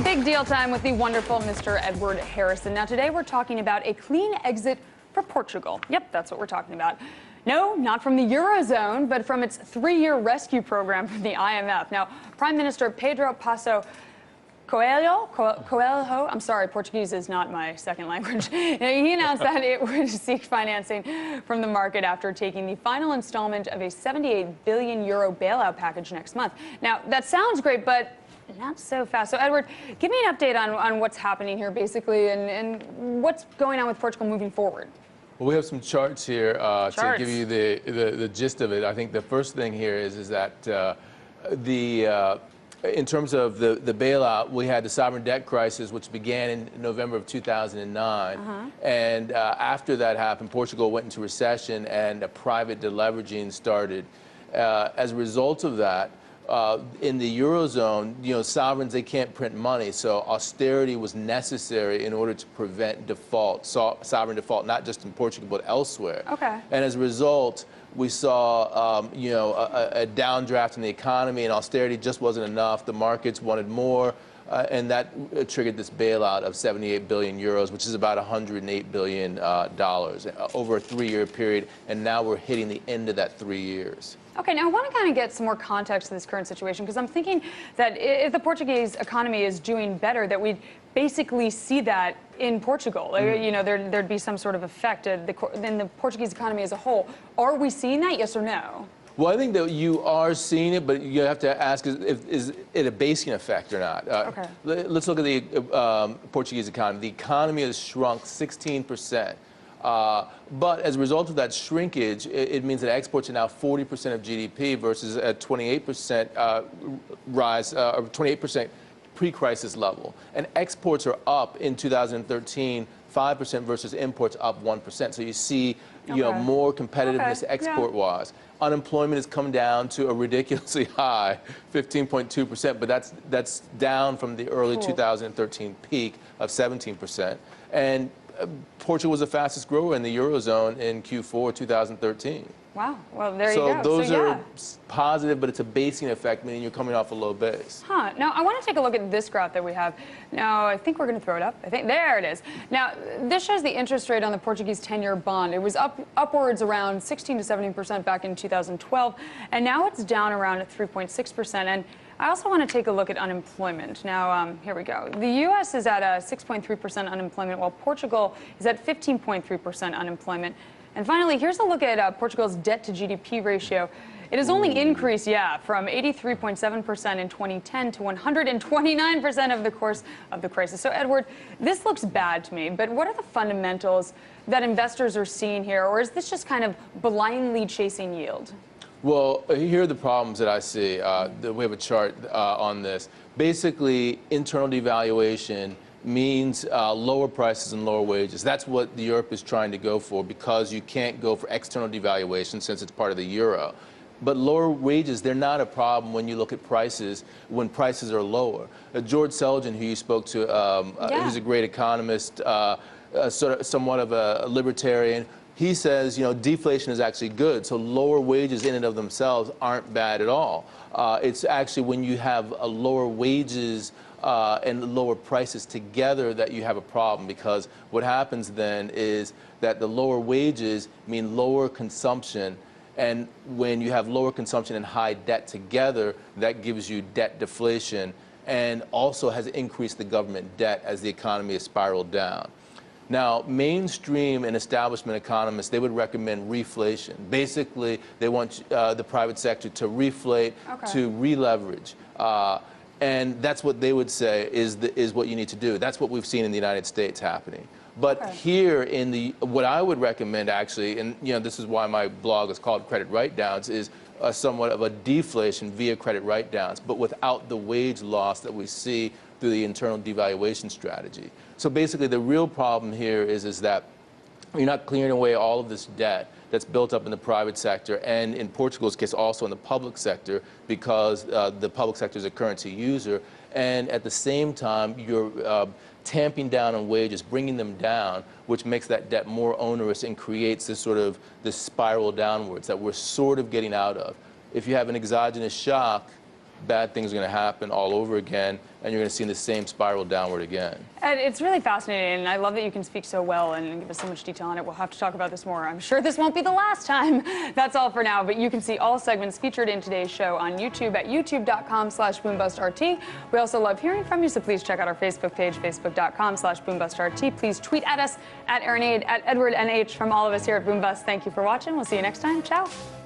Big deal time with the wonderful Mr. Edward Harrison. Now, today we're talking about a clean exit for Portugal. Yep, that's what we're talking about. No, not from the Eurozone, but from its 3-year rescue program from the IMF. Now, Prime Minister Pedro Passos Coelho, I'm sorry, Portuguese is not my second language. He announced that it would seek financing from the market after taking the final installment of a 78 billion euro bailout package next month. Now, that sounds great, but not so fast. So, Edward, give me an update on what's happening here, basically, and what's going on with Portugal moving forward. Well, we have some charts here to give you the gist of it. I think the first thing here is that in terms of the bailout, we had the sovereign debt crisis, which began in November of 2009. And after that happened, Portugal went into recession and a private deleveraging started. As a result of that, in the Eurozone, sovereigns, they can't print money, so austerity was necessary in order to prevent default, sovereign default, not just in Portugal but elsewhere. And as a result, we saw, a downdraft in the economy, and austerity just wasn't enough. The markets wanted more, and that triggered this bailout of 78 billion euros, which is about $108 billion over a 3-year period, and now we're hitting the end of that 3 years. Okay, now I want to kind of get some more context to this current situation, because I'm thinking that if the Portuguese economy is doing better, that we'd basically see that in Portugal. There'd be some sort of effect in the Portuguese economy as a whole. Are we seeing that, yes or no? Well, I think that you are seeing it, but you have to ask, is it a basing effect or not? Let's look at the Portuguese economy. The economy has shrunk 16%. But as a result of that shrinkage, it means that exports are now 40% of GDP versus a 28% rise, or 28% pre-crisis level. And exports are up in 2013, 5% versus imports up 1%. So you see, more competitiveness export-wise. Unemployment has come down to a ridiculously high 15.2%, but that's down from the early 2013 peak of 17%. And Portugal was the fastest grower in the Eurozone in Q4 2013. Wow. Well, there you go. So those are positive, but it's a basing effect, meaning you're coming off a low base. Now, I want to take a look at this graph that we have. Now, I think we're going to throw it up. There it is. Now, this shows the interest rate on the Portuguese 10-year bond. It was upwards around 16 to 17% back in 2012, and now it's down around 3.6%. And I also want to take a look at unemployment. Now, here we go. The U.S. is at 6.3% unemployment, while Portugal is at 15.3% unemployment. And finally, here's a look at Portugal's debt-to-GDP ratio. It has only increased, from 83.7% in 2010 to 129% over the course of the crisis. So, Edward, this looks bad to me, but what are the fundamentals that investors are seeing here, or is this just kind of blindly chasing yield? Well, here are the problems that I see. We have a chart on this. Basically, internal devaluation means lower prices and lower wages. That's what Europe is trying to go for, because you can't go for external devaluation since it's part of the euro. But lower wages, they're not a problem when you look at prices, when prices are lower. George Selgin, who you spoke to, who's a great economist, somewhat of a libertarian, he says, deflation is actually good, so lower wages in and of themselves aren't bad at all. It's actually when you have lower wages and lower prices together that you have a problem, because what happens then is that the lower wages mean lower consumption, and when you have lower consumption and high debt together, that gives you debt deflation and also has increased the government debt as the economy has spiraled down. Now, mainstream and establishment economists, they would recommend reflation. Basically, they want the private sector to reflate, to re-leverage. And that's what they would say is what you need to do. That's what we've seen in the United States happening. But here in what I would recommend actually, and this is why my blog is called Credit Write-Downs, is somewhat of a deflation via credit write-downs, but without the wage loss that we see through the internal devaluation strategy. So basically, the real problem here is that you're not clearing away all of this debt that's built up in the private sector, and in Portugal's case, also in the public sector, because the public sector is a currency user. And at the same time, you're tamping down on wages, bringing them down, which makes that debt more onerous and creates this spiral downwards that we're sort of getting out of. If you have an exogenous shock, bad things are going to happen all over again, and you're going to see the same spiral downward again. And it's really fascinating, and I love that you can speak so well and give us so much detail on it. We'll have to talk about this more. I'm sure this won't be the last time. That's all for now, but you can see all segments featured in today's show on YouTube at youtube.com/BoomBustRT. We also love hearing from you, so please check out our Facebook page, facebook.com/BoomBustRT. Please tweet at us, at Erin Ade, at Edward NH. From all of us here at Boom Bust, thank you for watching. We'll see you next time. Ciao.